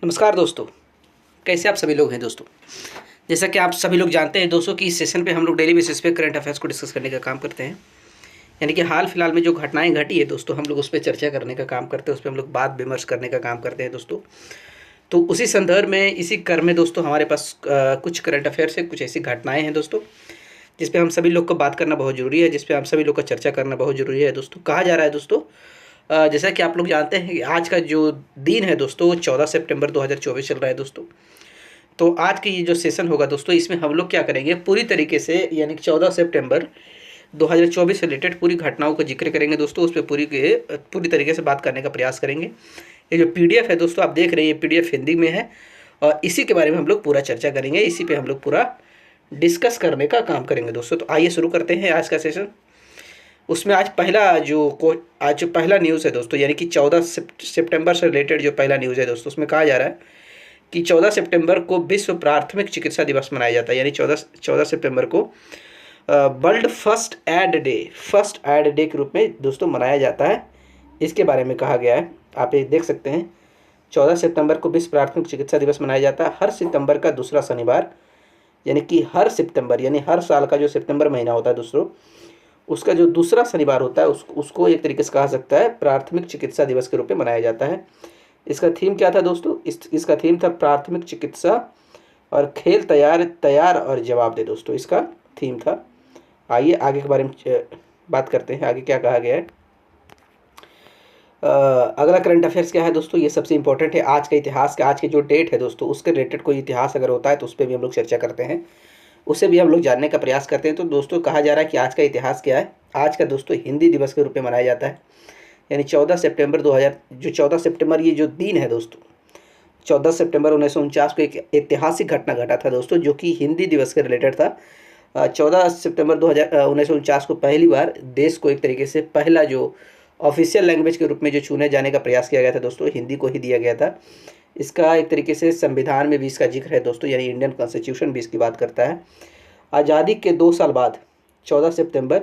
नमस्कार दोस्तों। कैसे आप सभी लोग हैं दोस्तों। जैसा कि आप सभी लोग जानते हैं दोस्तों कि इस सेशन पे हम लोग डेली बेसिस पे करंट अफेयर्स को डिस्कस करने का काम करते हैं। यानी कि हाल फिलहाल में जो घटनाएं घटी है दोस्तों, हम लोग उस पर चर्चा करने का काम करते हैं, उस पर हम लोग बात विमर्श करने का काम करते हैं दोस्तों। तो उसी संदर्भ में इसी क्रम में दोस्तों हमारे पास कुछ करंट अफेयर्स है, कुछ ऐसी घटनाएं हैं दोस्तों जिस पे हम सभी लोग को बात करना बहुत ज़रूरी है, जिस पे हम सभी लोग को चर्चा करना बहुत ज़रूरी है दोस्तों। कहा जा रहा है दोस्तों, जैसा कि आप लोग जानते हैं कि आज का जो दिन है दोस्तों वो 14 सितंबर 2024 चल रहा है दोस्तों। तो आज की ये जो सेशन होगा दोस्तों, इसमें हम लोग क्या करेंगे, पूरी तरीके से यानी कि 14 सितंबर 2024 से रिलेटेड पूरी घटनाओं का जिक्र करेंगे दोस्तों। उस पर पूरी तरीके से बात करने का प्रयास करेंगे। ये जो पीडीएफ है दोस्तों, आप देख रहे हैं, ये पीडीएफ हिंदी में है और इसी के बारे में हम लोग पूरा चर्चा करेंगे, इसी पे हम लोग पूरा डिस्कस करने का काम करेंगे दोस्तों। तो आइए शुरू करते हैं आज का सेशन। उसमें आज जो पहला न्यूज़ है दोस्तों, यानी कि 14 सितंबर से रिलेटेड जो पहला न्यूज़ है दोस्तों, उसमें कहा जा रहा है कि 14 सितंबर को विश्व प्राथमिक चिकित्सा दिवस मनाया जाता है। यानी 14 सितंबर को वर्ल्ड फर्स्ट एड डे के रूप में दोस्तों मनाया जाता है। इसके बारे में कहा गया है, आप ये देख सकते हैं। 14 सितंबर को विश्व प्राथमिक चिकित्सा दिवस मनाया जाता है हर सितंबर का दूसरा शनिवार। यानी कि हर सितंबर यानी हर साल का जो सितंबर महीना होता है दोस्तों, उसका जो दूसरा शनिवार होता है उसको एक तरीके से कहा सकता है प्राथमिक चिकित्सा दिवस के रूप में मनाया जाता है। इसका थीम क्या था दोस्तों? इसका थीम था प्राथमिक चिकित्सा और खेल तैयार और जवाब दे दोस्तों, इसका थीम था। आइए आगे के बारे में बात करते हैं, आगे क्या कहा गया है। अगला करंट अफेयर्स क्या है दोस्तों, ये सबसे इंपॉर्टेंट है। आज का इतिहास का, आज की जो डेट है दोस्तों, उसके रिलेटेड कोई इतिहास अगर होता है तो उस पर भी हम लोग चर्चा करते हैं, उसे भी हम लोग जानने का प्रयास करते हैं। तो दोस्तों कहा जा रहा है कि आज का इतिहास क्या है। आज का दोस्तों हिंदी दिवस के रूप में मनाया जाता है। यानी 14 सितंबर 2000 जो 14 सितंबर ये जो दिन है दोस्तों, 14 सितंबर 1949 को एक ऐतिहासिक घटना घटा था दोस्तों, जो कि हिंदी दिवस के रिलेटेड था। 14 सितंबर 1949 को पहली बार देश को एक तरीके से पहला जो ऑफिशियल लैंग्वेज के रूप में जो चुने जाने का प्रयास किया गया था दोस्तों, हिंदी को ही दिया गया था। इसका एक तरीके से संविधान में भी इसका जिक्र है दोस्तों, यानी इंडियन कॉन्स्टिट्यूशन भी इसकी बात करता है। आज़ादी के 2 साल बाद 14 सितंबर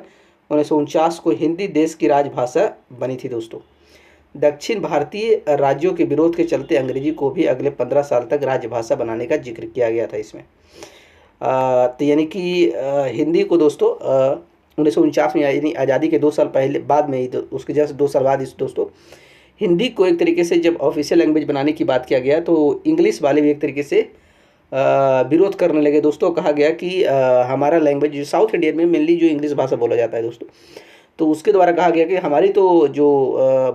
1949 को हिंदी देश की राजभाषा बनी थी दोस्तों। दक्षिण भारतीय राज्यों के विरोध के चलते अंग्रेजी को भी अगले 15 साल तक राजभाषा बनाने का जिक्र किया गया था इसमें। तो यानी कि हिंदी को दोस्तों 1949 में, यानी आज़ादी के 2 साल पहले बाद में ही, तो उसके जस्ट 2 साल बाद इस दोस्तों हिंदी को एक तरीके से जब ऑफिशियल लैंग्वेज बनाने की बात किया गया, तो इंग्लिश वाले भी एक तरीके से विरोध करने लगे दोस्तों। कहा गया कि हमारा लैंग्वेज जो साउथ इंडियन में मेनली जो इंग्लिश भाषा बोला जाता है दोस्तों, तो उसके द्वारा कहा गया कि हमारी तो जो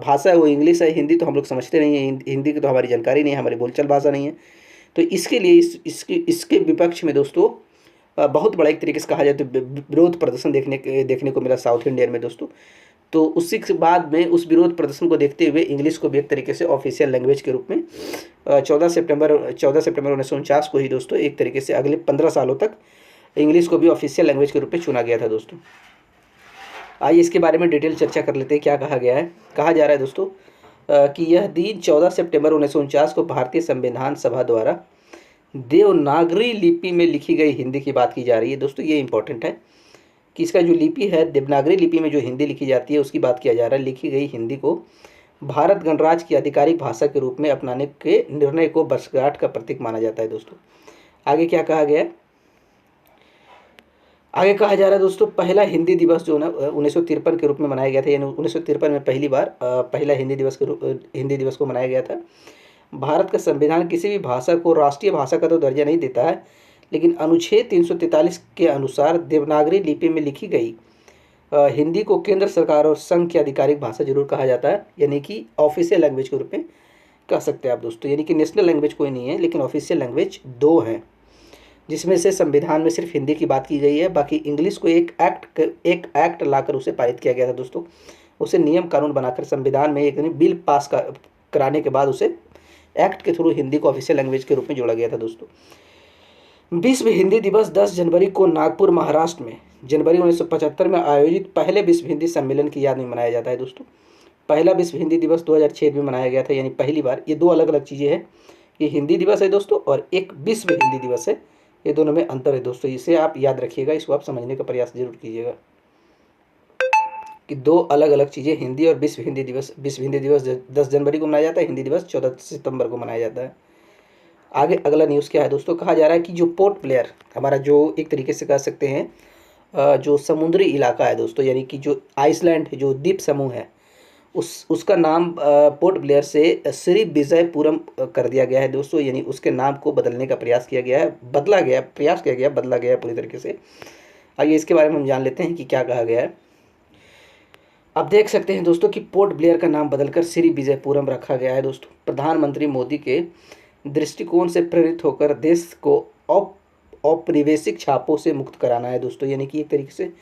भाषा है वो इंग्लिश है, हिंदी तो हम लोग समझते नहीं हैं, हिंदी की तो हमारी जानकारी नहीं है, हमारी बोलचाल भाषा नहीं है। तो इसके लिए इसके विपक्ष में दोस्तों बहुत बड़ा एक तरीके से कहा जाए तो विरोध प्रदर्शन देखने को मिला साउथ इंडियन में दोस्तों। तो उसी के बाद में उस विरोध प्रदर्शन को देखते हुए इंग्लिश को भी एक तरीके से ऑफिशियल लैंग्वेज के रूप में 14 सितंबर 1949 को ही दोस्तों एक तरीके से अगले 15 सालों तक इंग्लिश को भी ऑफिशियल लैंग्वेज के रूप में चुना गया था दोस्तों। आइए इसके बारे में डिटेल चर्चा कर लेते हैं। क्या कहा गया है? कहा जा रहा है दोस्तों कि यह दिन 14 सितंबर 1949 को भारतीय संविधान सभा द्वारा देवनागरी लिपि में लिखी गई हिंदी की बात की जा रही है दोस्तों। ये इंपॉर्टेंट है कि इसका जो लिपि है, देवनागरी लिपि में जो हिंदी लिखी जाती है उसकी बात किया जा रहा है। लिखी गई हिंदी को भारत गणराज्य की आधिकारिक भाषा के रूप में अपनाने के निर्णय को वर्षगांठ का प्रतीक माना जाता है दोस्तों। आगे क्या कहा गया? आगे कहा जा रहा है दोस्तों, पहला हिंदी दिवस जो ना 1953 के रूप में मनाया गया था। यानी 1953 में पहली बार पहला हिंदी दिवस को मनाया गया था। भारत का संविधान किसी भी भाषा को राष्ट्रीय भाषा का तो दर्जा नहीं देता है, लेकिन अनुच्छेद 343 के अनुसार देवनागरी लिपि में लिखी गई हिंदी को केंद्र सरकार और संघ की आधिकारिक भाषा जरूर कहा जाता है, यानी कि ऑफिशियल लैंग्वेज के रूप में कह सकते हैं आप दोस्तों। यानी कि नेशनल लैंग्वेज कोई नहीं है, लेकिन ऑफिशियल लैंग्वेज 2 हैं, जिसमें से संविधान में सिर्फ हिंदी की बात की गई है। बाकी इंग्लिश को एक एक्ट लाकर उसे पारित किया गया था दोस्तों। उसे नियम कानून बनाकर संविधान में एक बिल पास कराने के बाद उसे एक्ट के थ्रू हिंदी को ऑफिशियल लैंग्वेज के रूप में जोड़ा गया था दोस्तों। विश्व हिंदी दिवस 10 जनवरी को नागपुर महाराष्ट्र में जनवरी 1975 में आयोजित पहले विश्व हिंदी सम्मेलन की याद में मनाया जाता है दोस्तों। पहला विश्व हिंदी दिवस 2006 में मनाया गया था, यानी पहली बार। ये 2 अलग अलग चीज़ें हैं, ये हिंदी दिवस है दोस्तों और एक विश्व हिंदी दिवस है। ये दोनों में अंतर है दोस्तों, इसे आप याद रखिएगा, इसको आप समझने का प्रयास जरूर कीजिएगा कि 2 अलग अलग चीज़ें, हिंदी और विश्व हिंदी दिवस। विश्व हिंदी दिवस 10 जनवरी को मनाया जाता है, हिंदी दिवस 14 सितंबर को मनाया जाता है। आगे अगला न्यूज़ क्या है दोस्तों, कहा जा रहा है कि जो पोर्ट ब्लेयर हमारा जो एक तरीके से कह सकते हैं जो समुद्री इलाका है दोस्तों, यानी कि जो आइसलैंड जो द्वीप समूह है उसका नाम पोर्ट ब्लेयर से श्री विजयपुरम कर दिया गया है दोस्तों। यानी उसके नाम को बदलने का प्रयास किया गया है, बदला गया है पूरी तरीके से। आइए इसके बारे में हम जान लेते हैं कि क्या कहा गया है। आप देख सकते हैं दोस्तों कि पोर्ट ब्लेयर का नाम बदलकर श्री विजयपुरम रखा गया है दोस्तों। प्रधानमंत्री मोदी के दृष्टिकोण से प्रेरित होकर देश को औपनिवेशिक छापों से मुक्त कराना है दोस्तों, यानी कि एक तरीके से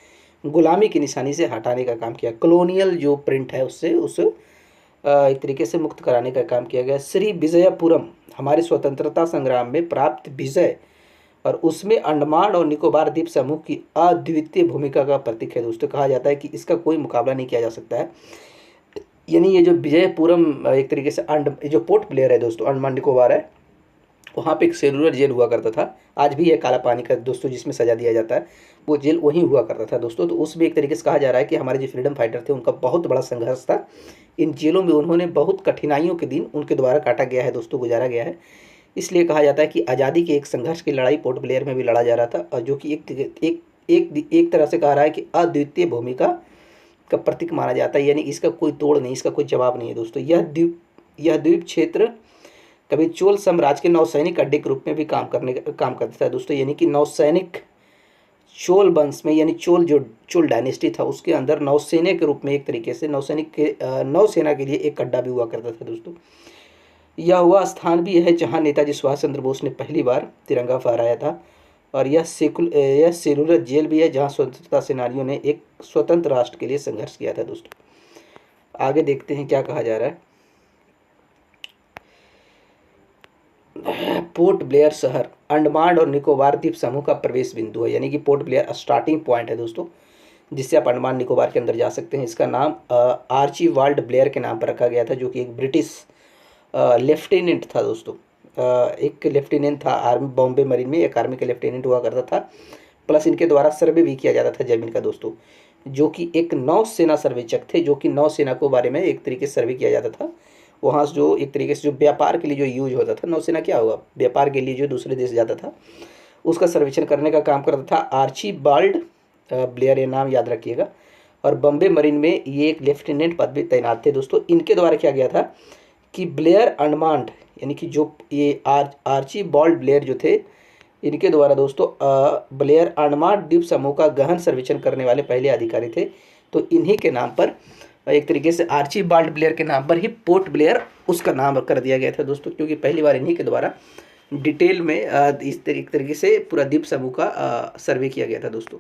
गुलामी की निशानी से हटाने का काम किया, कॉलोनियल जो प्रिंट है उससे एक तरीके से मुक्त कराने का काम किया गया। श्री विजयपुरम हमारे स्वतंत्रता संग्राम में प्राप्त विजय और उसमें अंडमान और निकोबार द्वीप समूह की अद्वितीय भूमिका का प्रतीक है दोस्तों। कहा जाता है कि इसका कोई मुकाबला नहीं किया जा सकता है। यानी ये जो विजयपुरम एक तरीके से जो पोर्ट ब्लेयर है दोस्तों, अंडमान निकोबार है, वहाँ पे एक सेलुलर जेल हुआ करता था। आज भी है काला पानी का दोस्तों, जिसमें सजा दिया जाता है, वो जेल वहीं हुआ करता था दोस्तों। तो उसमें एक तरीके से कहा जा रहा है कि हमारे जो फ्रीडम फाइटर थे उनका बहुत बड़ा संघर्ष था। इन जेलों में उन्होंने बहुत कठिनाइयों के दिन उनके द्वारा काटा गया है दोस्तों, गुजारा गया है। इसलिए कहा जाता है कि आज़ादी की एक संघर्ष की लड़ाई पोर्ट ब्लेयर में भी लड़ा जा रहा था, और जो कि एक तरह से कहा रहा है कि अद्वितीय भूमिका का प्रतीक माना जाता है। यानी इसका कोई तोड़ नहीं, इसका कोई जवाब नहीं है दोस्तों। यह द्वीप क्षेत्र कभी चोल साम्राज्य के नौसैनिक अड्डे के रूप में भी काम करता था दोस्तों। यानी कि नौसैनिक चोल वंश में, यानी चोल डायनेस्टी था, उसके अंदर नौसेना के रूप में एक तरीके से नौसेना के लिए एक अड्डा भी हुआ करता था दोस्तों। यह वह स्थान भी है जहां नेताजी सुभाष चंद्र बोस ने पहली बार तिरंगा फहराया था, और यह सेलुलर जेल भी है जहां स्वतंत्रता सेनानियों ने एक स्वतंत्र राष्ट्र के लिए संघर्ष किया था दोस्तों। आगे देखते हैं क्या कहा जा रहा है। पोर्ट ब्लेयर शहर अंडमान और निकोबार द्वीप समूह का प्रवेश बिंदु है, यानी कि पोर्ट ब्लेयर स्टार्टिंग पॉइंट है दोस्तों, जिससे आप अंडमान निकोबार के अंदर जा सकते हैं। इसका नाम आर्चीबाल्ड ब्लेयर के नाम पर रखा गया था, जो कि एक ब्रिटिश लेफ्टिनेंट था दोस्तों। एक लेफ्टिनेंट था आर्मी, बॉम्बे मरीन में एक आर्मी का लेफ्टिनेंट हुआ करता था। प्लस इनके द्वारा सर्वे भी किया जाता था ज़मीन का दोस्तों, जो कि एक नौसेना सर्वेक्षक थे, जो कि नौसेना को बारे में एक तरीके से सर्वे किया जाता था। वहाँ से जो एक तरीके से जो व्यापार के लिए जो यूज होता था, नौसेना क्या होगा, व्यापार के लिए जो दूसरे देश जाता था उसका सर्वेक्षण करने का काम करता था आर्चीबाल्ड ब्लेयर, ये नाम याद रखिएगा। और बॉम्बे मरीन में ये एक लेफ्टिनेंट पद भी तैनात थे दोस्तों। इनके द्वारा किया गया था कि ब्लेयर अंडमान, यानी कि जो ये आर्चीबाल्ड ब्लेयर जो थे, इनके द्वारा दोस्तों ब्लेयर अंडमान द्वीप समूह का गहन सर्वेक्षण करने वाले पहले अधिकारी थे। तो इन्हीं के नाम पर एक तरीके से आर्चीबाल्ड ब्लेयर के नाम पर ही पोर्ट ब्लेयर उसका नाम कर दिया गया था दोस्तों, क्योंकि पहली बार इन्हीं के द्वारा डिटेल में इस तरीके से पूरा द्वीप समूह का सर्वे किया गया था दोस्तों।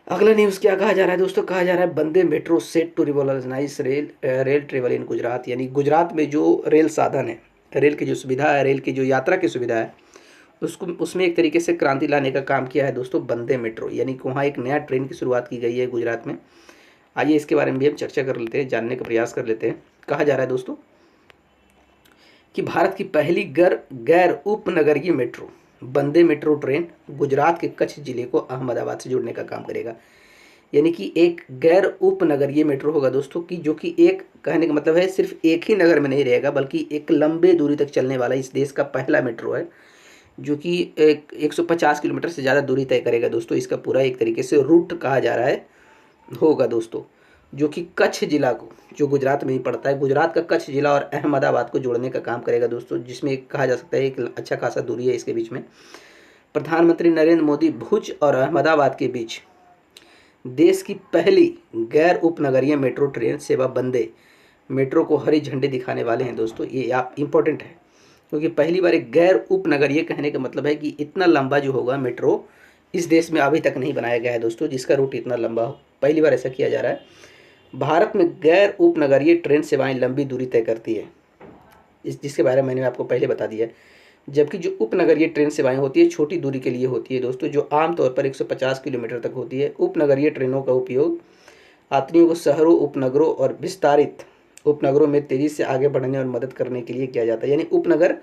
अगला न्यूज़ क्या कहा जा रहा है दोस्तों, कहा जा रहा है Vande metro set to revolutionize rail travel in Gujarat. यानी गुजरात में जो रेल साधन है, रेल की जो सुविधा है, रेल की जो यात्रा की सुविधा है, उसमें एक तरीके से क्रांति लाने का काम किया है दोस्तों वंदे मेट्रो। यानी कि वहाँ एक नया ट्रेन की शुरुआत की गई है गुजरात में। आइए इसके बारे में भी हम चर्चा कर लेते हैं, जानने का प्रयास कर लेते हैं। कहा जा रहा है दोस्तों कि भारत की पहली गैर उपनगरीय मेट्रो वंदे मेट्रो ट्रेन गुजरात के कच्छ जिले को अहमदाबाद से जोड़ने का काम करेगा। यानी कि एक गैर उपनगरीय मेट्रो होगा दोस्तों, की जो कि एक, कहने का मतलब है सिर्फ एक ही नगर में नहीं रहेगा, बल्कि एक लंबे दूरी तक चलने वाला इस देश का पहला मेट्रो है, जो कि 150 किलोमीटर से ज़्यादा दूरी तय करेगा दोस्तों। इसका पूरा एक तरीके से रूट कहा जा रहा है होगा दोस्तों, जो कि कच्छ जिला को, जो गुजरात में ही पड़ता है, गुजरात का कच्छ जिला और अहमदाबाद को जोड़ने का काम करेगा दोस्तों, जिसमें कहा जा सकता है एक अच्छा खासा दूरी है इसके बीच में। प्रधानमंत्री नरेंद्र मोदी भुज और अहमदाबाद के बीच देश की पहली गैर उपनगरीय मेट्रो ट्रेन सेवा वंदे मेट्रो को हरी झंडी दिखाने वाले हैं दोस्तों। ये आप इम्पोर्टेंट है, क्योंकि पहली बार एक गैर उपनगरीय कहने का मतलब है कि इतना लंबा जो होगा मेट्रो इस देश में अभी तक नहीं बनाया गया है दोस्तों, जिसका रूट इतना लंबा हो, पहली बार ऐसा किया जा रहा है। भारत में गैर उपनगरीय ट्रेन सेवाएं लंबी दूरी तय करती है, जिसके बारे में मैंने आपको पहले बता दिया है। जबकि जो उपनगरीय ट्रेन सेवाएं होती है छोटी दूरी के लिए होती है दोस्तों, जो आमतौर पर 150 किलोमीटर तक होती है। उपनगरीय ट्रेनों का उपयोग यात्रियों को शहरों, उपनगरों और विस्तारित उपनगरों में तेज़ी से आगे बढ़ने और मदद करने के लिए किया जाता है। यानी उपनगर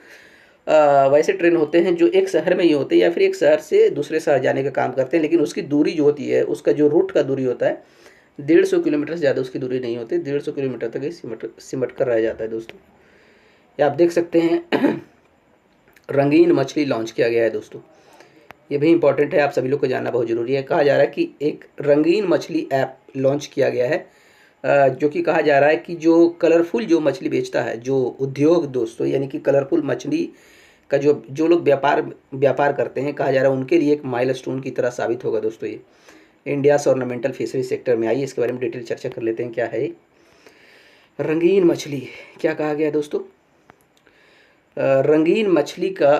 वैसे ट्रेन होते हैं जो एक शहर में ही होते हैं या फिर एक शहर से दूसरे शहर जाने का काम करते हैं, लेकिन उसकी दूरी जो होती है, उसका जो रूट का दूरी होता है 150 किलोमीटर से ज़्यादा उसकी दूरी नहीं होती, 150 किलोमीटर तक ही सिमट कर रह जाता है दोस्तों। ये आप देख सकते हैं रंगीन मछली लॉन्च किया गया है दोस्तों। ये भी इंपॉर्टेंट है, आप सभी लोग को जानना बहुत ज़रूरी है। कहा जा रहा है कि एक रंगीन मछली ऐप लॉन्च किया गया है, जो कि कहा जा रहा है कि जो कलरफुल जो मछली बेचता है जो उद्योग दोस्तों, यानी कि कलरफुल मछली का जो जो लोग व्यापार व्यापार करते हैं, कहा जा रहा है उनके लिए एक माइलस्टोन की तरह साबित होगा दोस्तों ये इंडियाज़ ऑर्नामेंटल फिशरी सेक्टर में। आइए इसके बारे में डिटेल चर्चा कर लेते हैं। क्या है रंगीन मछली, क्या कहा गया है दोस्तों? रंगीन मछली का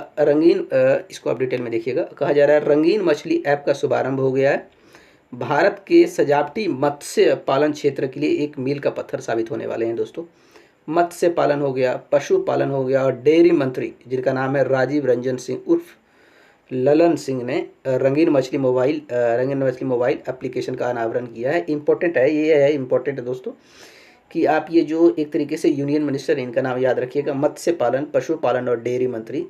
इसको आप डिटेल में देखिएगा। कहा जा रहा है रंगीन मछली ऐप का शुभारंभ हो गया है, भारत के सजावटी मत्स्य पालन क्षेत्र के लिए एक मील का पत्थर साबित होने वाले हैं दोस्तों। मत्स्य पालन हो गया, पशुपालन हो गया, और डेयरी मंत्री जिनका नाम है राजीव रंजन सिंह उर्फ ललन सिंह ने रंगीन मछली मोबाइल एप्लीकेशन का अनावरण किया है। इम्पोर्टेंट है, ये है इम्पोर्टेंट है दोस्तों कि आप ये जो एक तरीके से यूनियन मिनिस्टर, इनका नाम याद रखिएगा, मत्स्य पालन, पशुपालन और डेयरी मंत्री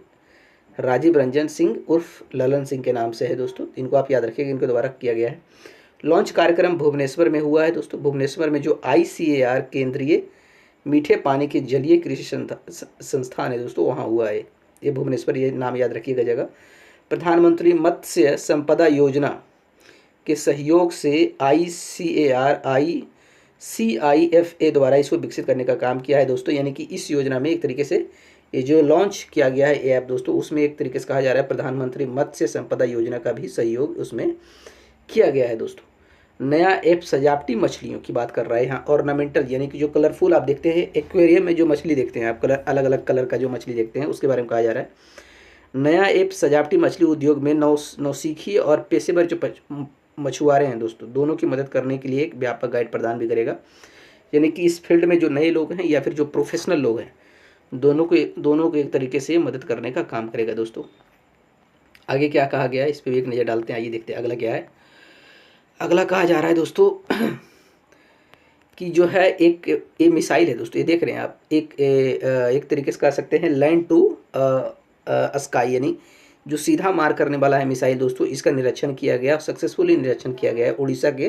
राजीव रंजन सिंह उर्फ ललन सिंह के नाम से है दोस्तों। इनको आप याद रखिएगा, इनको दोबारा किया गया है। लॉन्च कार्यक्रम भुवनेश्वर में हुआ है दोस्तों। भुवनेश्वर में जो ICAR केंद्रीय मीठे पानी के जलीय कृषि संस्थान है दोस्तों, वहाँ हुआ है ये भुवनेश्वर, ये नाम याद रखिएगा जगह। प्रधानमंत्री मत्स्य संपदा योजना के सहयोग से CIFA द्वारा इसको विकसित करने का काम किया है दोस्तों। यानी कि इस योजना में एक तरीके से ये जो लॉन्च किया गया है ऐप दोस्तों, उसमें एक तरीके से कहा जा रहा है प्रधानमंत्री मत्स्य संपदा योजना का भी सहयोग उसमें किया गया है दोस्तों। नया ऐप सजावटी मछलियों की बात कर रहा है यहाँ, ऑर्नामेंटल यानी कि जो कलरफुल आप देखते हैं एक्वेरियम में जो मछली देखते हैं आप, कलर अलग अलग कलर का जो मछली देखते हैं, उसके बारे में कहा जा रहा है। नया ऐप सजावटी मछली उद्योग में नौसिखिए और पेशेवर जो मछुआरे हैं दोस्तों, दोनों की मदद करने के लिए एक व्यापक गाइड प्रदान भी करेगा। यानी कि इस फील्ड में जो नए लोग हैं या फिर जो प्रोफेशनल लोग हैं, दोनों को एक तरीके से मदद करने का काम करेगा दोस्तों। आगे क्या कहा गया है इस पर भी एक नज़र डालते हैं। आइए देखते हैं अगला क्या है। अगला कहा जा रहा है दोस्तों कि जो है ये मिसाइल है दोस्तों, ये देख रहे हैं आप, एक तरीके से कह सकते हैं लैंड टू स्काई, यानी जो सीधा मार करने वाला है मिसाइल दोस्तों, इसका निरीक्षण किया गया, सक्सेसफुली निरीक्षण किया गया है उड़ीसा के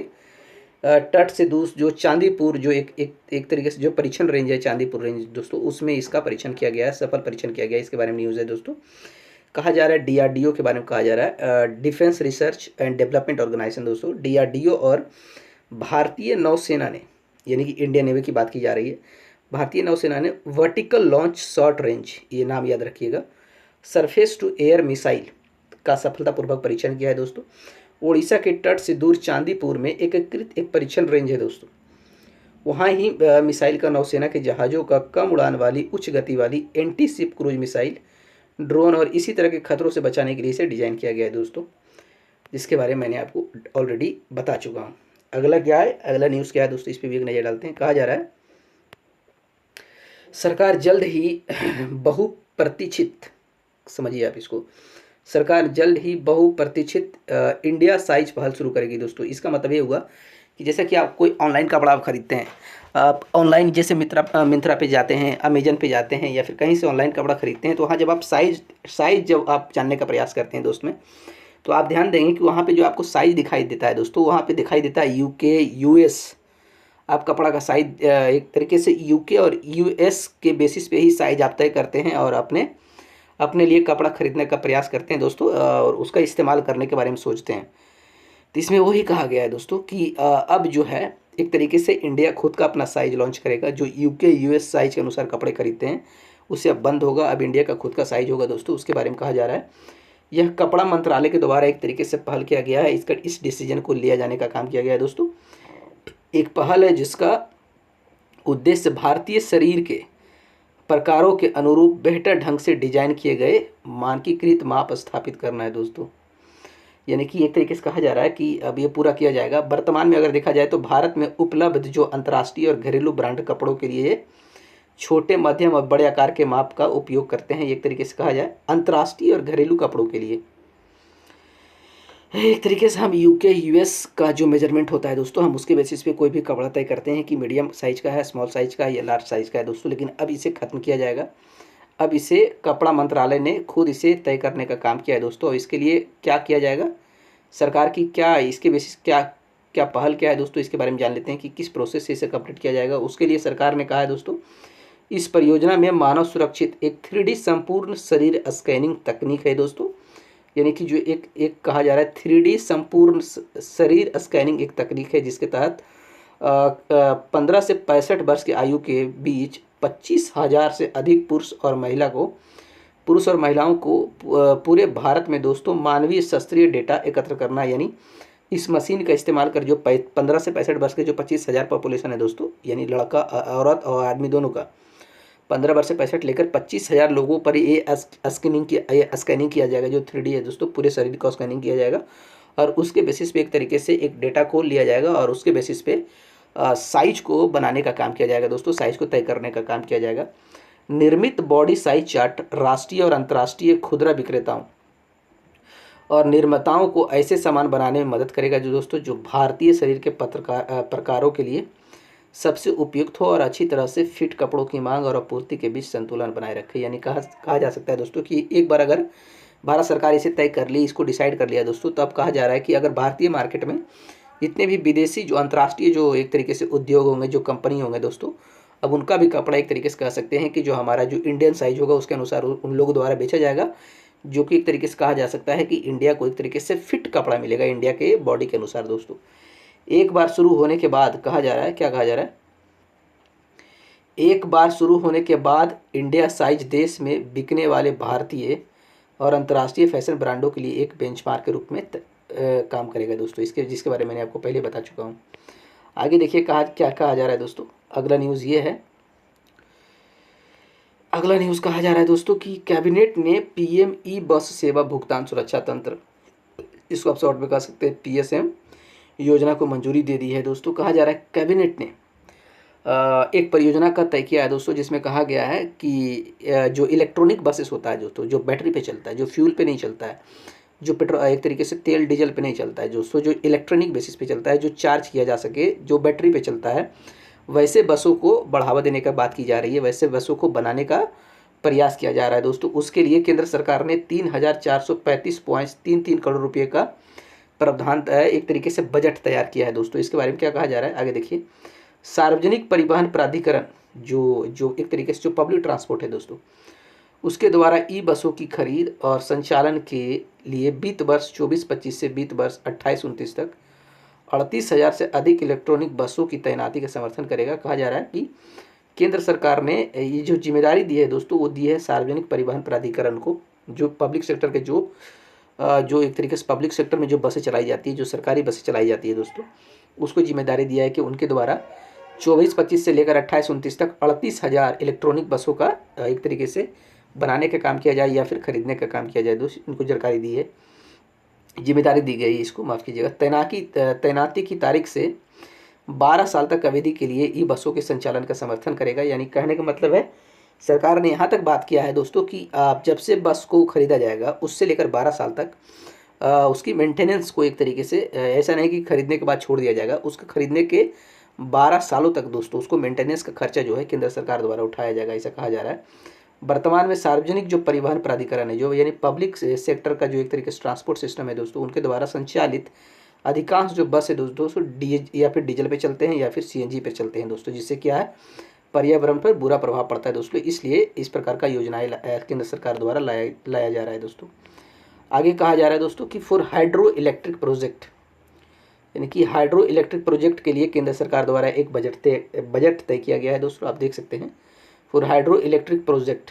तट से दूर जो चांदीपुर, जो एक तरीके से जो परीक्षण रेंज है चांदीपुर रेंज दोस्तों, उसमें इसका परीक्षण किया गया है, सफल परीक्षण किया गया है। इसके बारे में न्यूज़ है दोस्तों। कहा जा रहा है DRDO के बारे में कहा जा रहा है, defence research and development organisation दोस्तों, DRDO और भारतीय नौसेना ने, यानी कि इंडियन नेवी की बात की जा रही है, भारतीय नौसेना ने वर्टिकल लॉन्च शॉर्ट रेंज, ये नाम याद रखिएगा, सरफेस टू एयर मिसाइल का सफलतापूर्वक परीक्षण किया है दोस्तों। उड़ीसा के तट से दूर चांदीपुर में एकीकृत एक परीक्षण रेंज है दोस्तों, वहाँ ही मिसाइल का नौसेना के जहाज़ों का कम उड़ान वाली उच्च गति वाली anti ship cruise missile, drone और इसी तरह के खतरों से बचाने के लिए इसे डिज़ाइन किया गया है दोस्तों, जिसके बारे में मैंने आपको ऑलरेडी बता चुका हूँ। अगला क्या है, अगला न्यूज़ क्या है दोस्तों, इस पर भी एक नज़र डालते हैं। कहा जा रहा है सरकार जल्द ही बहुप्रतीक्षित, समझिए आप इसको, सरकार जल्द ही बहुप्रतीक्षित इंडिया साइज पहल शुरू करेगी दोस्तों। इसका मतलब ये हुआ कि जैसा कि आप कोई ऑनलाइन कपड़ा आप खरीदते हैं, आप ऑनलाइन जैसे मिंत्रा पे जाते हैं, अमेजन पे जाते हैं, या फिर कहीं से ऑनलाइन कपड़ा खरीदते हैं, तो वहाँ जब आप साइज़ जब आप जानने का प्रयास करते हैं दोस्त में, तो आप ध्यान देंगे कि वहाँ पे जो आपको साइज़ दिखाई देता है दोस्तों, वहाँ पे दिखाई देता है UK US। आप कपड़ा का साइज़ एक तरीके से UK और US के बेसिस पे ही साइज़ आप तय करते हैं और अपने लिए कपड़ा खरीदने का प्रयास करते हैं दोस्तों, और उसका इस्तेमाल करने के बारे में सोचते हैं। तो इसमें वही कहा गया है दोस्तों कि अब जो है एक तरीके से इंडिया खुद का अपना साइज लॉन्च करेगा। जो UK US साइज के अनुसार कपड़े खरीदते हैं उससे अब बंद होगा, अब इंडिया का खुद का साइज होगा दोस्तों। उसके बारे में कहा जा रहा है, यह कपड़ा मंत्रालय के द्वारा एक तरीके से पहल किया गया है, इस डिसीजन को लिया जाने का काम किया गया है दोस्तों। एक पहल है जिसका उद्देश्य भारतीय शरीर के प्रकारों के अनुरूप बेहतर ढंग से डिजाइन किए गए मानकीकृत माप स्थापित करना है दोस्तों। यानी कि एक तरीके से कहा जा रहा है कि अब ये पूरा किया जाएगा। वर्तमान में अगर देखा जाए तो भारत में उपलब्ध जो अंतर्राष्ट्रीय और घरेलू ब्रांड कपड़ों के लिए छोटे, मध्यम और बड़े आकार के माप का उपयोग करते हैं। एक तरीके से कहा जाए अंतर्राष्ट्रीय और घरेलू कपड़ों के लिए एक तरीके से हम UK US का जो मेजरमेंट होता है दोस्तों, हम उसके बेसिस पे कोई भी कपड़ा तय करते हैं कि मीडियम साइज़ का है, स्मॉल साइज़ का है या लार्ज साइज़ का है दोस्तों। लेकिन अब इसे ख़त्म किया जाएगा, अब इसे कपड़ा मंत्रालय ने खुद इसे तय करने का काम किया है दोस्तों। और इसके लिए क्या किया जाएगा, सरकार की क्या इसके बेसिस क्या पहल क्या है दोस्तों, इसके बारे में जान लेते हैं कि किस प्रोसेस से इसे कंप्लीट किया जाएगा। उसके लिए सरकार ने कहा है दोस्तों इस परियोजना में मानव सुरक्षित एक 3D संपूर्ण शरीर स्कैनिंग तकनीक है दोस्तों, यानी कि जो एक एक कहा जा रहा है 3D संपूर्ण शरीर स्कैनिंग एक तकनीक है, जिसके तहत 15 से 65 वर्ष की आयु के बीच 25,000 से अधिक पुरुष और महिलाओं को पूरे भारत में दोस्तों मानवीय शास्त्रीय डेटा एकत्र करना, यानी इस मशीन का इस्तेमाल कर जो 15 से 65 वर्ष के जो 25,000 पॉपुलेशन है दोस्तों, यानी लड़का औरत और आदमी दोनों का 15 वर्ष से 65 लेकर 25,000 लोगों पर ये स्कैनिंग किया जाएगा। जो 3D है दोस्तों, पूरे शरीर का स्कैनिंग किया जाएगा और उसके बेसिस पे एक तरीके से एक डेटा को लिया जाएगा और उसके बेसिस पे साइज को बनाने का काम किया जाएगा दोस्तों, साइज को तय करने का काम किया जाएगा। निर्मित बॉडी साइज चार्ट राष्ट्रीय और अंतर्राष्ट्रीय खुदरा विक्रेताओं और निर्माताओं को ऐसे सामान बनाने में मदद करेगा जो दोस्तों जो भारतीय शरीर के प्रकारों के लिए सबसे उपयुक्त हो और अच्छी तरह से फिट कपड़ों की मांग और आपूर्ति के बीच संतुलन बनाए रखे। यानी कहा जा सकता है दोस्तों कि एक बार अगर भारत सरकार इसे तय कर ली, इसको डिसाइड कर लिया दोस्तों, तो अब कहा जा रहा है कि अगर भारतीय मार्केट में जितने भी विदेशी जो अंतर्राष्ट्रीय जो एक तरीके से उद्योग होंगे, जो कंपनी होंगे दोस्तों, अब उनका भी कपड़ा एक तरीके से कह सकते हैं कि जो हमारा जो इंडियन साइज होगा उसके अनुसार उन लोगों द्वारा बेचा जाएगा, जो कि एक तरीके से कहा जा सकता है कि इंडिया को एक तरीके से फिट कपड़ा मिलेगा इंडिया के बॉडी के अनुसार दोस्तों। एक बार शुरू होने के बाद कहा जा रहा है, क्या कहा जा रहा है, एक बार शुरू होने के बाद इंडिया साइज देश में बिकने वाले भारतीय और अंतर्राष्ट्रीय फैशन ब्रांडों के लिए एक बेंचमार्क के रूप में काम करेगा दोस्तों, जिसके बारे में मैंने आपको पहले बता चुका हूँ। आगे देखिए क्या कहा जा रहा है दोस्तों। अगला न्यूज़ ये है, अगला न्यूज़ कहा जा रहा है दोस्तों कि कैबिनेट ने पीएम ई बस सेवा भुगतान सुरक्षा तंत्र, इसको आप शॉर्ट में कह सकते हैं पीएसएम योजना को मंजूरी दे दी है दोस्तों। कहा जा रहा है कैबिनेट ने एक परियोजना का तय किया है दोस्तों, जिसमें कहा गया है कि जो इलेक्ट्रॉनिक बसेस होता है दोस्तों, जो बैटरी पे चलता है, जो फ्यूल पे नहीं चलता है, जो पेट्रोल एक तरीके से तेल डीजल पे नहीं चलता है दोस्तों, जो इलेक्ट्रॉनिक बेसिस पे चलता है, जो चार्ज किया जा सके, जो बैटरी पे चलता है, वैसे बसों को बढ़ावा देने का बात की जा रही है, वैसे बसों को बनाने का प्रयास किया जा रहा है दोस्तों। उसके लिए केंद्र सरकार ने 3,435.33 करोड़ रुपये का प्रावधान एक तरीके से बजट तैयार किया है दोस्तों। इसके बारे में क्या कहा जा रहा है, आगे देखिए। सार्वजनिक परिवहन प्राधिकरण जो एक तरीके से जो पब्लिक ट्रांसपोर्ट है दोस्तों, उसके द्वारा ई बसों की खरीद और संचालन के लिए वित्त वर्ष 24-25 से वित्त वर्ष 28-29 तक 38,000 से अधिक इलेक्ट्रॉनिक बसों की तैनाती का समर्थन करेगा। कहा जा रहा है कि केंद्र सरकार ने ये जो जिम्मेदारी दी है दोस्तों, वो दी है सार्वजनिक परिवहन प्राधिकरण को, जो पब्लिक सेक्टर के जो एक तरीके से पब्लिक सेक्टर में जो बसें चलाई जाती है, जो सरकारी बसें चलाई जाती है दोस्तों, उसको जिम्मेदारी दिया है कि उनके द्वारा 24-25 से लेकर 28-29 तक 38,000 इलेक्ट्रॉनिक बसों का एक तरीके से बनाने का काम किया जाए या फिर खरीदने का काम किया जाए दोस्तों। इनको जानकारी दी है, जिम्मेदारी दी गई, इसको माफ़ कीजिएगा। तैनाती की तारीख से 12 साल तक अवधि के लिए ई बसों के संचालन का समर्थन करेगा। यानी कहने का मतलब है, सरकार ने यहाँ तक बात किया है दोस्तों कि आप जब से बस को खरीदा जाएगा उससे लेकर 12 साल तक उसकी मेंटेनेंस को एक तरीके से ऐसा नहीं कि खरीदने के बाद छोड़ दिया जाएगा, उसके खरीदने के 12 सालों तक दोस्तों उसको मेंटेनेंस का खर्चा जो है केंद्र सरकार द्वारा उठाया जाएगा, ऐसा कहा जा रहा है। वर्तमान में सार्वजनिक जो परिवहन प्राधिकरण है, जो यानी पब्लिक सेक्टर का जो एक तरीके से ट्रांसपोर्ट सिस्टम है दोस्तों, उनके द्वारा संचालित अधिकांश जो बस है दोस्तों या फिर डीजल पे चलते हैं या फिर सीएनजी पे चलते हैं दोस्तों, जिससे क्या है, पर्यावरण पर बुरा प्रभाव पड़ता है दोस्तों। इसलिए इस प्रकार का योजनाएं केंद्र सरकार द्वारा लाया जा रहा है दोस्तों। आगे कहा जा रहा है दोस्तों कि फॉर हाइड्रो इलेक्ट्रिक प्रोजेक्ट, यानी कि हाइड्रो इलेक्ट्रिक प्रोजेक्ट के लिए केंद्र सरकार द्वारा एक बजट तय किया गया है दोस्तों, आप देख सकते हैं। For hydro electric project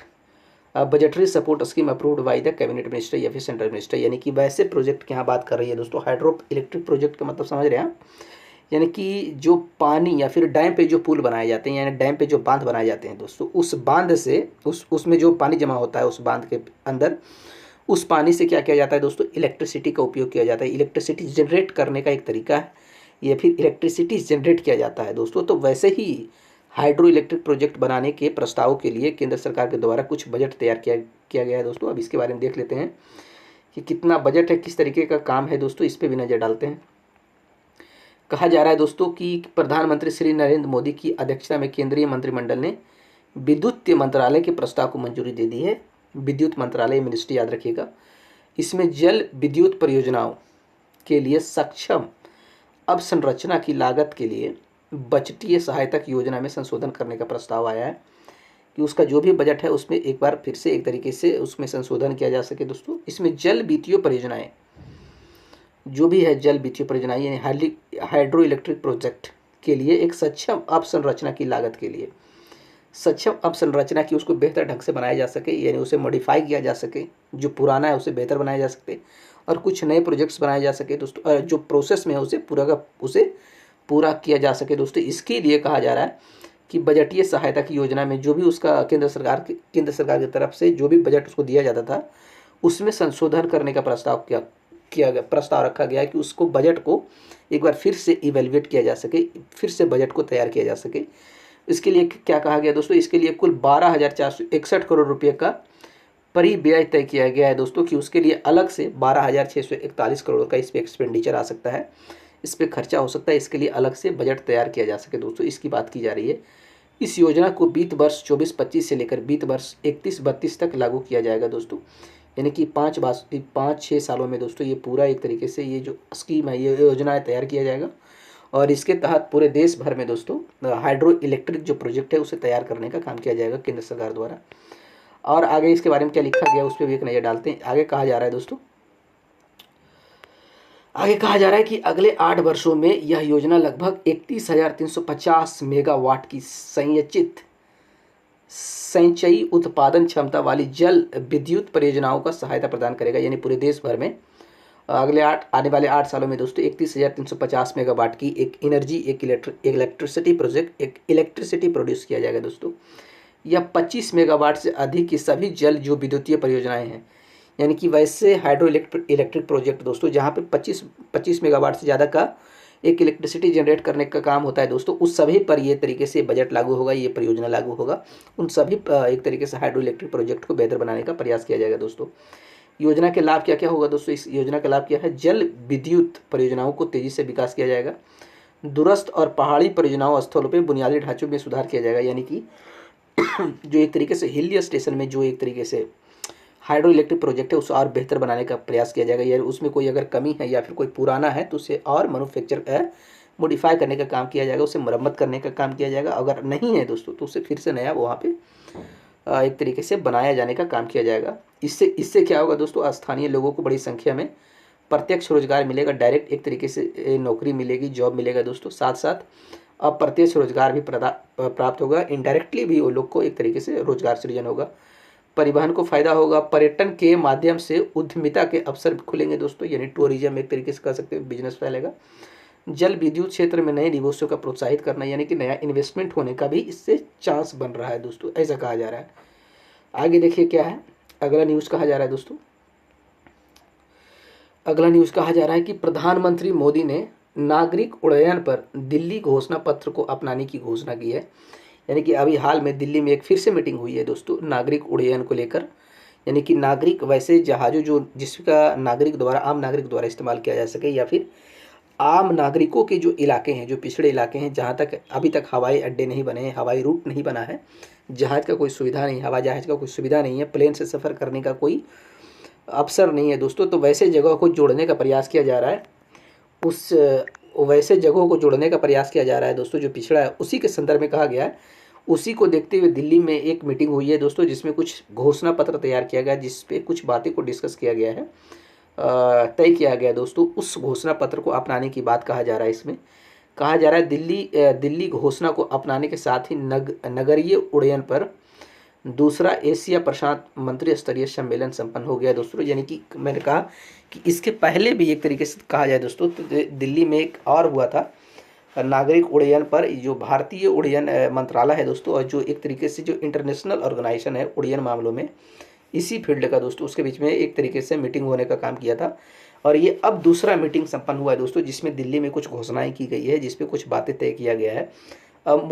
budgetary support scheme approved by the cabinet minister या फिर सेंट्रल मिनिस्टर, यानी कि वैसे प्रोजेक्ट की यहाँ बात कर रही है दोस्तों। हाइड्रो इलेक्ट्रिक प्रोजेक्ट का मतलब समझ रहे हैं, यानी कि जो पानी या फिर डैम पे जो पुल बनाए जाते हैं, यानी डैम पे जो बांध बनाए जाते हैं दोस्तों, उस बांध से उसमें जो पानी जमा होता है उस बांध के अंदर, उस पानी से क्या किया जाता है दोस्तों, इलेक्ट्रिसिटी का उपयोग किया जाता है। इलेक्ट्रिसिटी जनरेट करने का एक तरीका है, या फिर इलेक्ट्रिसिटी जनरेट किया जाता है दोस्तों। तो वैसे ही हाइड्रो इलेक्ट्रिक प्रोजेक्ट बनाने के प्रस्तावों के लिए केंद्र सरकार के द्वारा कुछ बजट तैयार किया गया है दोस्तों। अब इसके बारे में देख लेते हैं कि कितना बजट है, किस तरीके का काम है दोस्तों, इस पर भी नज़र डालते हैं। कहा जा रहा है दोस्तों कि प्रधानमंत्री श्री नरेंद्र मोदी की अध्यक्षता में केंद्रीय मंत्रिमंडल ने विद्युत मंत्रालय के प्रस्ताव को मंजूरी दे दी है। विद्युत मंत्रालय मिनिस्ट्री याद रखिएगा। इसमें जल विद्युत परियोजनाओं के लिए सक्षम अवसंरचना की लागत के लिए बजटीय सहायता की योजना में संशोधन करने का प्रस्ताव आया है। कि उसका जो भी बजट है उसमें एक बार फिर से एक तरीके से उसमें संशोधन किया जा सके दोस्तों। इसमें जल वित्तीय परियोजनाएं जो भी है, जल वित्तीय परियोजनाएं यानी हाइड्रो इलेक्ट्रिक प्रोजेक्ट के लिए एक सक्षम अवसंरचना की लागत के लिए सक्षम अवसंरचना की उसको बेहतर ढंग से बनाया जा सके, यानी उसे मॉडिफाई किया जा सके, जो पुराना है उसे बेहतर बनाया जा सके और कुछ नए प्रोजेक्ट्स बनाए जा सके दोस्तों, जो प्रोसेस में है उसे पूरा किया जा सके दोस्तों। इसके लिए कहा जा रहा है कि बजटीय सहायता की योजना में जो भी उसका केंद्र सरकार की तरफ से जो भी बजट उसको दिया जाता था उसमें संशोधन करने का प्रस्ताव रखा गया है कि उसको बजट को एक बार फिर से इवेल्युएट किया जा सके, फिर से बजट को तैयार किया जा सके। इसके लिए क्या कहा गया दोस्तों, इसके लिए कुल 12,461 करोड़ रुपये का परिव्यय तय किया गया है दोस्तों, कि उसके लिए अलग से 12,641 करोड़ का इस पर एक्सपेंडिचर आ सकता है, इस पर खर्चा हो सकता है, इसके लिए अलग से बजट तैयार किया जा सके दोस्तों, इसकी बात की जा रही है। इस योजना को वित्त वर्ष 24-25 से लेकर वित्त वर्ष 31-32 तक लागू किया जाएगा दोस्तों, यानी कि 5-6 सालों में दोस्तों ये पूरा एक तरीके से ये जो स्कीम है, ये योजना है, तैयार किया जाएगा। और इसके तहत पूरे देश भर में दोस्तों हाइड्रो इलेक्ट्रिक जो प्रोजेक्ट है उसे तैयार करने का काम किया जाएगा केंद्र सरकार द्वारा। और आगे इसके बारे में क्या लिखा गया उस पर भी एक नज़र डालते हैं। आगे कहा जा रहा है दोस्तों, आगे कहा जा रहा है कि अगले 8 वर्षों में यह योजना लगभग 31,350 मेगावाट की संचयी उत्पादन क्षमता वाली जल विद्युत परियोजनाओं का सहायता प्रदान करेगा, यानी पूरे देश भर में आने वाले 8 सालों में दोस्तों 31,350 मेगावाट की एक इलेक्ट्रिसिटी प्रोड्यूस किया जाएगा दोस्तों। यह 25 मेगावाट से अधिक की सभी जल जो विद्युतीय परियोजनाएं हैं, यानी कि वैसे हाइड्रो इलेक्ट्रिक प्रोजेक्ट दोस्तों जहाँ पे 25 मेगावाट से ज़्यादा का एक इलेक्ट्रिसिटी जनरेट करने का काम होता है दोस्तों, उस सभी पर ये तरीके से बजट लागू होगा, ये परियोजना लागू होगा। उन सभी एक तरीके से हाइड्रो इलेक्ट्रिक प्रोजेक्ट को बेहतर बनाने का प्रयास किया जाएगा दोस्तों। योजना के लाभ क्या क्या होगा दोस्तों, इस योजना का लाभ क्या है, जल विद्युत परियोजनाओं को तेज़ी से विकास किया जाएगा, दूरस्थ और पहाड़ी परियोजनाओं स्थलों पर बुनियादी ढांचों में सुधार किया जाएगा, यानी कि जो एक तरीके से हिल स्टेशन में जो एक तरीके से हाइड्रो इलेक्ट्रिक प्रोजेक्ट है उसे और बेहतर बनाने का प्रयास किया जाएगा, या उसमें कोई अगर कमी है या फिर कोई पुराना है तो उसे और मॉडिफाई करने का काम किया जाएगा, उसे मरम्मत करने का काम किया जाएगा। अगर नहीं है दोस्तों तो उसे फिर से नया वहाँ पे एक तरीके से बनाया जाने का काम किया जाएगा। इससे क्या होगा दोस्तों, स्थानीय लोगों को बड़ी संख्या में प्रत्यक्ष रोजगार मिलेगा, डायरेक्ट एक तरीके से नौकरी मिलेगी, जॉब मिलेगा दोस्तों, साथ साथ अप्रत्यक्ष रोजगार भी प्राप्त होगा, इनडायरेक्टली भी वो लोग को एक तरीके से रोजगार सृजन होगा, परिवहन को फायदा होगा, पर्यटन के माध्यम से उद्यमिता के अवसर खुलेंगे दोस्तों, यानी टूरिज्म एक तरीके से कह सकते हैं, बिजनेस फैलेगा। जल विद्युत क्षेत्र में नए निवेशों का प्रोत्साहित करना, यानी कि नया इन्वेस्टमेंट होने का भी इससे चांस बन रहा है दोस्तों, ऐसा कहा जा रहा है। आगे देखिए क्या है, अगला न्यूज़ कहा जा रहा है दोस्तों, अगला न्यूज़ कहा जा रहा है कि प्रधानमंत्री मोदी ने नागरिक उड्डयन पर दिल्ली घोषणा पत्र को अपनाने की घोषणा की है, यानी कि अभी हाल में दिल्ली में एक फिर से मीटिंग हुई है दोस्तों नागरिक उड्डयन को लेकर, यानी कि नागरिक वैसे जहाज़ों जो जिसका आम नागरिक द्वारा इस्तेमाल किया जा सके, या फिर आम नागरिकों के जो इलाके हैं, जो पिछड़े इलाके हैं, जहाँ तक अभी तक हवाई अड्डे नहीं बने हैं, हवाई रूट नहीं बना है, जहाज़ का कोई सुविधा नहीं, हवाई जहाज़ का कोई सुविधा नहीं है, प्लेन से सफ़र करने का कोई अवसर नहीं है दोस्तों, तो वैसे जगहों को जोड़ने का प्रयास किया जा रहा है, वैसे जगहों को जोड़ने का प्रयास किया जा रहा है दोस्तों, जो पिछड़ा है उसी के संदर्भ में कहा गया है। उसी को देखते हुए दिल्ली में एक मीटिंग हुई है दोस्तों, जिसमें कुछ घोषणा पत्र तैयार किया गया, जिस पे कुछ बातें को डिस्कस किया गया है, तय किया गया दोस्तों। उस घोषणा पत्र को अपनाने की बात कहा जा रहा है। इसमें कहा जा रहा है दिल्ली घोषणा को अपनाने के साथ ही नगरीय उड्डयन पर दूसरा एशिया प्रशांत मंत्री स्तरीय सम्मेलन संपन्न हो गया दोस्तों, यानी कि मैंने कहा कि इसके पहले भी एक तरीके से कहा जाए दोस्तों तो दिल्ली में एक और हुआ था नागरिक उड्डयन पर, जो भारतीय उड्डयन मंत्रालय है दोस्तों, और जो एक तरीके से जो इंटरनेशनल ऑर्गेनाइजेशन है उड्डयन मामलों में इसी फील्ड का दोस्तों, उसके बीच में एक तरीके से मीटिंग होने का काम किया था, और ये अब दूसरा मीटिंग संपन्न हुआ है दोस्तों, जिसमें दिल्ली में कुछ घोषणाएं की गई है, जिसपे कुछ बातें तय किया गया है। अब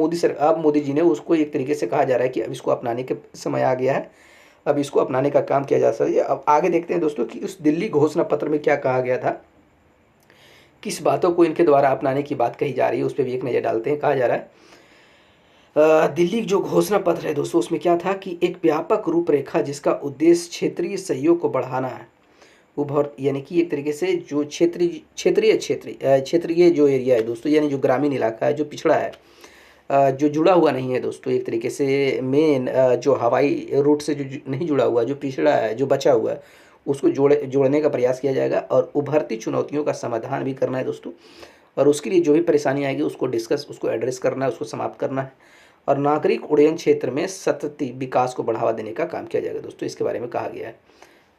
मोदी जी ने उसको एक तरीके से कहा जा रहा है कि अब इसको अपनाने के समय आ गया है, अब इसको अपनाने का काम किया जा सकता है। अब आगे देखते हैं दोस्तों कि उस दिल्ली घोषणा पत्र में क्या कहा गया था, किस बातों को इनके द्वारा अपनाने की बात कही जा रही है, उस पर भी एक नज़र डालते हैं। कहा जा रहा है दिल्ली जो घोषणा पत्र है दोस्तों, उसमें क्या था कि एक व्यापक रूपरेखा जिसका उद्देश्य क्षेत्रीय सहयोग को बढ़ाना है, वो बहुत, यानी कि एक तरीके से जो क्षेत्रीय जो एरिया है दोस्तों, यानी जो ग्रामीण इलाका है, जो पिछड़ा है, जो जुड़ा हुआ नहीं है दोस्तों, एक तरीके से मेन जो हवाई रूट से जो नहीं जुड़ा हुआ, जो पिछड़ा है, जो बचा हुआ है, उसको जोड़ने का प्रयास किया जाएगा और उभरती चुनौतियों का समाधान भी करना है दोस्तों। और उसके लिए जो भी परेशानी आएगी उसको डिस्कस, उसको एड्रेस करना है, उसको समाप्त करना है और नागरिक उड्डयन क्षेत्र में सतत विकास को बढ़ावा देने का काम किया जाएगा दोस्तों, इसके बारे में कहा गया है।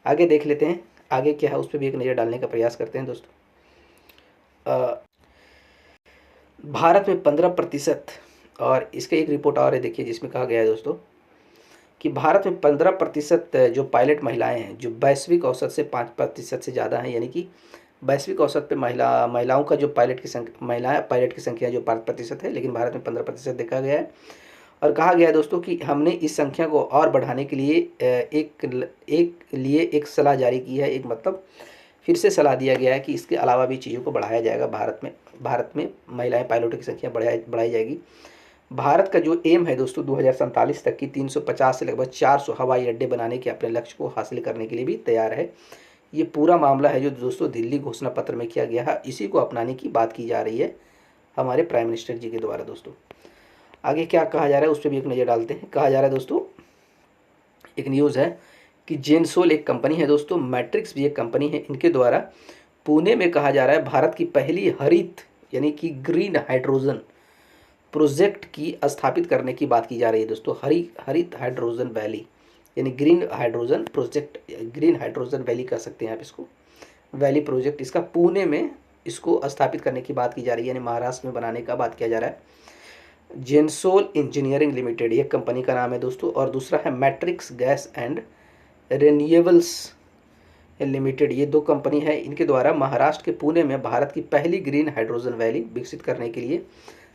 आगे देख लेते हैं, आगे क्या है उस पर भी एक नज़र डालने का प्रयास करते हैं दोस्तों। भारत में 15%, और इसका एक रिपोर्ट और है देखिए, जिसमें कहा गया है दोस्तों कि भारत में 15% जो पायलट महिलाएं हैं, जो वैश्विक औसत से 5% से ज़्यादा हैं, यानी कि वैश्विक औसत पे महिलाओं का जो पायलट की संख्या जो 5% है, लेकिन भारत में 15% देखा गया है। और कहा गया है दोस्तों कि हमने इस संख्या को और बढ़ाने के लिए एक सलाह जारी की है, एक मतलब फिर से सलाह दिया गया है कि इसके अलावा भी चीज़ों को बढ़ाया जाएगा। भारत में महिलाएं पायलटों की संख्या बढ़ाई जाएगी। भारत का जो एम है दोस्तों 2047 तक की 350 से लगभग 400 हवाई अड्डे बनाने के अपने लक्ष्य को हासिल करने के लिए भी तैयार है। ये पूरा मामला है जो दोस्तों दिल्ली घोषणा पत्र में किया गया है, इसी को अपनाने की बात की जा रही है हमारे प्राइम मिनिस्टर जी के द्वारा दोस्तों। आगे क्या कहा जा रहा है उस पर भी एक नज़र डालते हैं। कहा जा रहा है दोस्तों, एक न्यूज़ है कि जेनसोल एक कंपनी है दोस्तों, मैट्रिक्स भी एक कंपनी है, इनके द्वारा पुणे में कहा जा रहा है भारत की पहली हरित यानी कि ग्रीन हाइड्रोजन प्रोजेक्ट की स्थापित करने की बात की जा रही है दोस्तों। हरित हाइड्रोजन वैली यानी green hydrogen project, green hydrogen valley कह सकते हैं आप इसको, वैली प्रोजेक्ट, इसका पुणे में इसको स्थापित करने की बात की जा रही है, यानी महाराष्ट्र में बनाने का बात किया जा रहा है। जेनसोल इंजीनियरिंग लिमिटेड एक कंपनी का नाम है दोस्तों, और दूसरा है matrix gas and renewables limited, ये दो कंपनी है। इनके द्वारा महाराष्ट्र के पुणे में भारत की पहली ग्रीन हाइड्रोजन वैली विकसित करने के लिए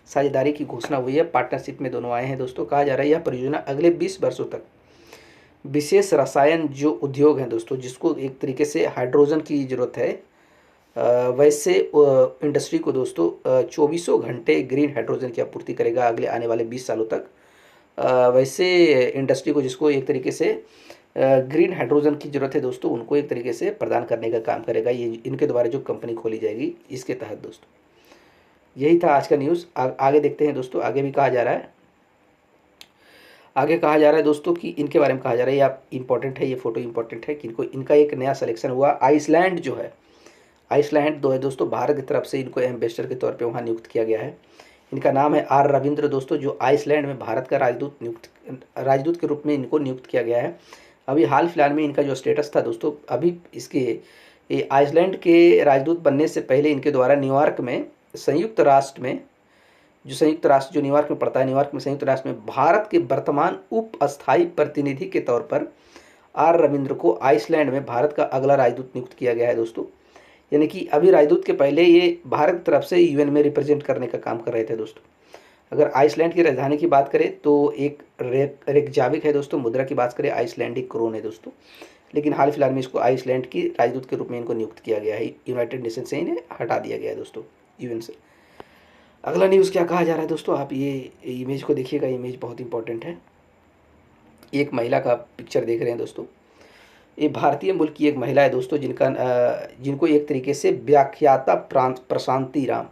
साझेदारी की घोषणा हुई है। पार्टनरशिप में दोनों आए हैं दोस्तों। कहा जा रहा है यह परियोजना अगले 20 वर्षों तक विशेष रसायन जो उद्योग हैं दोस्तों, जिसको एक तरीके से हाइड्रोजन की ज़रूरत है, वैसे इंडस्ट्री को दोस्तों 24 घंटे ग्रीन हाइड्रोजन की आपूर्ति करेगा अगले आने वाले 20 सालों तक। वैसे इंडस्ट्री को जिसको एक तरीके से ग्रीन हाइड्रोजन की ज़रूरत है दोस्तों, उनको एक तरीके से प्रदान करने का काम करेगा ये, इनके द्वारा जो कंपनी खोली जाएगी इसके तहत दोस्तों। यही था आज का न्यूज़। आगे देखते हैं दोस्तों, आगे भी कहा जा रहा है, आगे कहा जा रहा है दोस्तों कि इनके बारे में कहा जा रहा है, ये आप इंपॉर्टेंट है, ये फोटो इंपॉर्टेंट है कि इनका एक नया सिलेक्शन हुआ। आइसलैंड जो है, आइसलैंड दो है दोस्तों, भारत की तरफ से इनको एम्बेसडर के तौर पे वहाँ नियुक्त किया गया है। इनका नाम है आर रविंद्र दोस्तों, जो आइसलैंड में भारत का राजदूत के रूप में इनको नियुक्त किया गया है। अभी हाल फिलहाल में इनका जो स्टेटस था दोस्तों, अभी इसके आइसलैंड के राजदूत बनने से पहले इनके द्वारा न्यूयॉर्क में संयुक्त राष्ट्र में जो न्यूयॉर्क में पड़ता है, न्यूयॉर्क में संयुक्त राष्ट्र में भारत के वर्तमान उप अस्थायी प्रतिनिधि के तौर पर आर रविंद्र को आइसलैंड में भारत का अगला राजदूत नियुक्त किया गया है दोस्तों। यानी कि अभी राजदूत के पहले ये भारत की तरफ से यूएन में रिप्रेजेंट करने का काम कर रहे थे दोस्तों। अगर आइसलैंड की राजधानी की बात करें तो एक रेकजाविक है दोस्तों, मुद्रा की बात करें आइसलैंडिक क्रोन है दोस्तों, लेकिन हाल फिलहाल में इसको आइसलैंड की राजदूत के रूप में इनको नियुक्त किया गया है, यूनाइटेड नेशन से इन्हें हटा दिया गया है दोस्तों, यूएन से। अगला न्यूज़ क्या कहा जा रहा है दोस्तों, आप ये इमेज को देखिएगा, इमेज बहुत इंपॉर्टेंट है। एक महिला का पिक्चर देख रहे हैं दोस्तों, ये भारतीय मूल की एक महिला है दोस्तों, जिनको एक तरीके से व्याख्याता प्रशांति राम,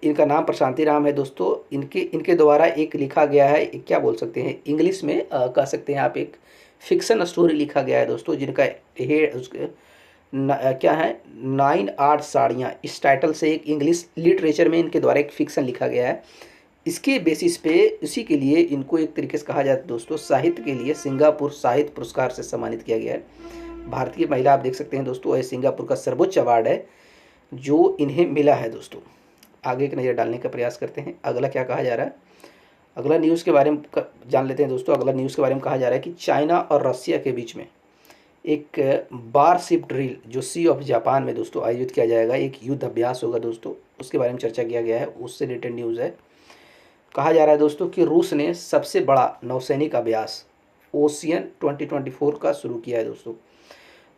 इनका नाम प्रशांति राम है दोस्तों। इनके द्वारा एक लिखा गया है, क्या बोल सकते हैं इंग्लिश में कह सकते हैं आप, एक फिक्शन स्टोरी लिखा गया है दोस्तों, जिनका क्या है 9 आर्ट साड़ियाँ, इस टाइटल से एक इंग्लिश लिटरेचर में इनके द्वारा एक फिक्शन लिखा गया है। इसके बेसिस पे इसी के लिए इनको एक तरीके से कहा जाता है दोस्तों, साहित्य के लिए सिंगापुर साहित्य पुरस्कार से सम्मानित किया गया है। भारतीय महिला आप देख सकते हैं दोस्तों, यह सिंगापुर का सर्वोच्च अवार्ड है जो इन्हें मिला है दोस्तों। आगे एक नज़र डालने का प्रयास करते हैं, अगला क्या कहा जा रहा है, अगला न्यूज़ के बारे में जान लेते हैं दोस्तों। अगला न्यूज़ के बारे में कहा जा रहा है कि चाइना और रसिया के बीच में एक वारशिप ड्रिल जो सी ऑफ जापान में दोस्तों आयोजित किया जाएगा, एक युद्ध अभ्यास होगा दोस्तों, उसके बारे में चर्चा किया गया है, उससे रिलेटेड न्यूज़ है। कहा जा रहा है दोस्तों कि रूस ने सबसे बड़ा नौसैनिक अभ्यास ओशियन 2024 का शुरू किया है दोस्तों।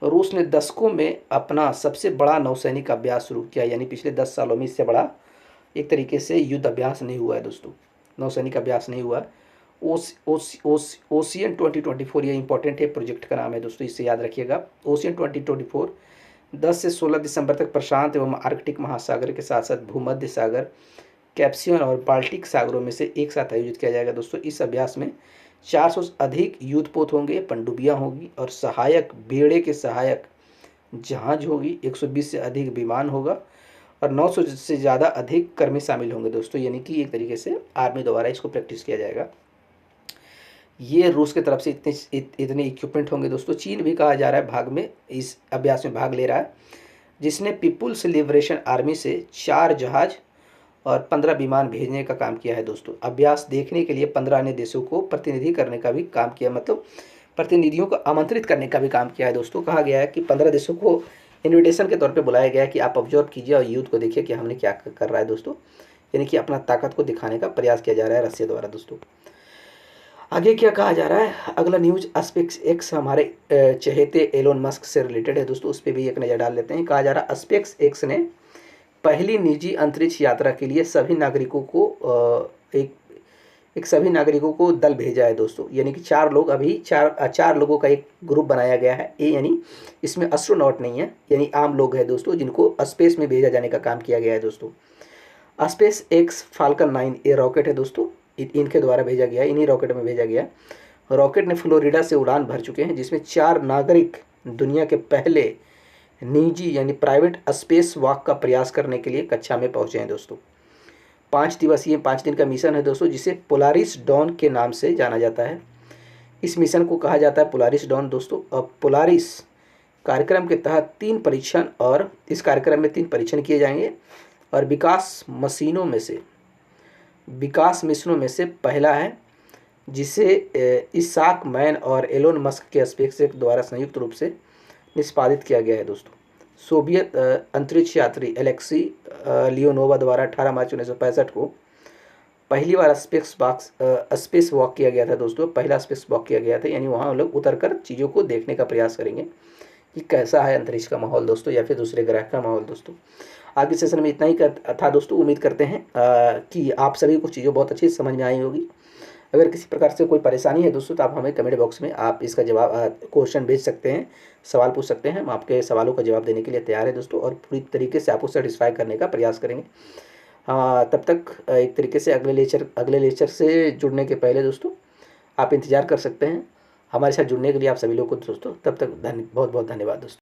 रूस ने दशकों में अपना सबसे बड़ा नौसैनिक अभ्यास शुरू किया, यानी पिछले 10 सालों में इससे बड़ा एक तरीके से युद्ध अभ्यास नहीं हुआ है दोस्तों, नौसैनिक अभ्यास नहीं हुआ। ओशियन 2024 ये इंपॉर्टेंट है, प्रोजेक्ट का नाम है दोस्तों, इससे याद रखिएगा। ओशियन 2024 10 से 16 दिसंबर तक प्रशांत एवं आर्कटिक महासागर के साथ साथ भूमध्य सागर, कैप्सियन और बाल्टिक सागरों में से एक साथ आयोजित किया जाएगा दोस्तों। इस अभ्यास में 400 से अधिक युद्धपोत होंगे, पनडुब्बियाँ होगी और सहायक बेड़े के सहायक जहाज होगी, 120 से अधिक विमान होगा और 900 से ज़्यादा अधिक कर्मी शामिल होंगे दोस्तों। यानी कि एक तरीके से आर्मी द्वारा इसको प्रैक्टिस किया जाएगा। ये रूस की तरफ से इतने इक्विपमेंट होंगे दोस्तों। चीन भी कहा जा रहा है भाग में इस अभ्यास में भाग ले रहा है, जिसने पीपुल्स लिबरेशन आर्मी से 4 जहाज और 15 विमान भेजने का काम किया है दोस्तों। अभ्यास देखने के लिए 15 अन्य देशों को प्रतिनिधि करने का भी काम किया, मतलब प्रतिनिधियों को आमंत्रित करने का भी काम किया है दोस्तों। कहा गया है कि 15 देशों को इन्विटेशन के तौर पे बुलाया गया है कि आप ऑब्जर्व कीजिए और युद्ध को देखिए कि हमने क्या कर रहा है दोस्तों। यानी कि अपना ताकत को दिखाने का प्रयास किया जा रहा है रसिया द्वारा दोस्तों। आगे क्या कहा जा रहा है, अगला न्यूज स्पेस एक्स हमारे चहेते एलोन मस्क से रिलेटेड है दोस्तों, उस पर भी एक नज़र डाल लेते हैं। कहा जा रहा है स्पेस एक्स ने पहली निजी अंतरिक्ष यात्रा के लिए सभी नागरिकों को दल भेजा है दोस्तों। यानी कि 4 लोग अभी चार लोगों का एक ग्रुप बनाया गया है। यानी इसमें एस्ट्रोनॉट नहीं है, यानी आम लोग हैं दोस्तों, जिनको स्पेस में भेजा जाने का काम किया गया है दोस्तों। स्पेस एक्स फाल्कन 9 ये रॉकेट है दोस्तों, इनके द्वारा भेजा गया है, इन्हीं रॉकेट में भेजा गया। रॉकेट ने फ्लोरिडा से उड़ान भर चुके हैं, जिसमें 4 नागरिक दुनिया के पहले निजी यानी प्राइवेट स्पेस वॉक का प्रयास करने के लिए कक्षा में पहुंचे हैं दोस्तों। 5 दिन का मिशन है दोस्तों, जिसे पोलारिस डॉन के नाम से जाना जाता है। इस मिशन को कहा जाता है पोलारिस डॉन दोस्तों। और पोलारिस कार्यक्रम के तहत 3 परीक्षण और इस कार्यक्रम में 3 परीक्षण किए जाएंगे और विकास मिशनों में से पहला है, जिसे इसाक मैन और एलोन मस्क के स्पेसएक्स द्वारा संयुक्त रूप से निष्पादित किया गया है दोस्तों। सोवियत अंतरिक्ष यात्री एलेक्सी लियोनोवा द्वारा 18 मार्च 1965 को पहली बार स्पेस वॉक किया गया था दोस्तों। पहला स्पेस वॉक किया गया था, यानी वहाँ हम लोग उतर कर चीज़ों को देखने का प्रयास करेंगे कि कैसा है अंतरिक्ष का माहौल दोस्तों, या फिर दूसरे ग्रह का माहौल दोस्तों। आज के सेशन में इतना ही था दोस्तों। उम्मीद करते हैं कि आप सभी को चीज़ें बहुत अच्छी समझ में आई होगी। अगर किसी प्रकार से कोई परेशानी है दोस्तों, तो आप हमें कमेंट बॉक्स में आप इसका जवाब क्वेश्चन भेज सकते हैं, सवाल पूछ सकते हैं। हम आपके सवालों का जवाब देने के लिए तैयार है दोस्तों, और पूरी तरीके से आपको सेटिस्फाई करने का प्रयास करेंगे। तब तक एक तरीके से अगले लेक्चर से जुड़ने के पहले दोस्तों आप इंतज़ार कर सकते हैं हमारे साथ जुड़ने के लिए आप सभी लोगों को दोस्तों। तब तक बहुत बहुत धन्यवाद दोस्तों।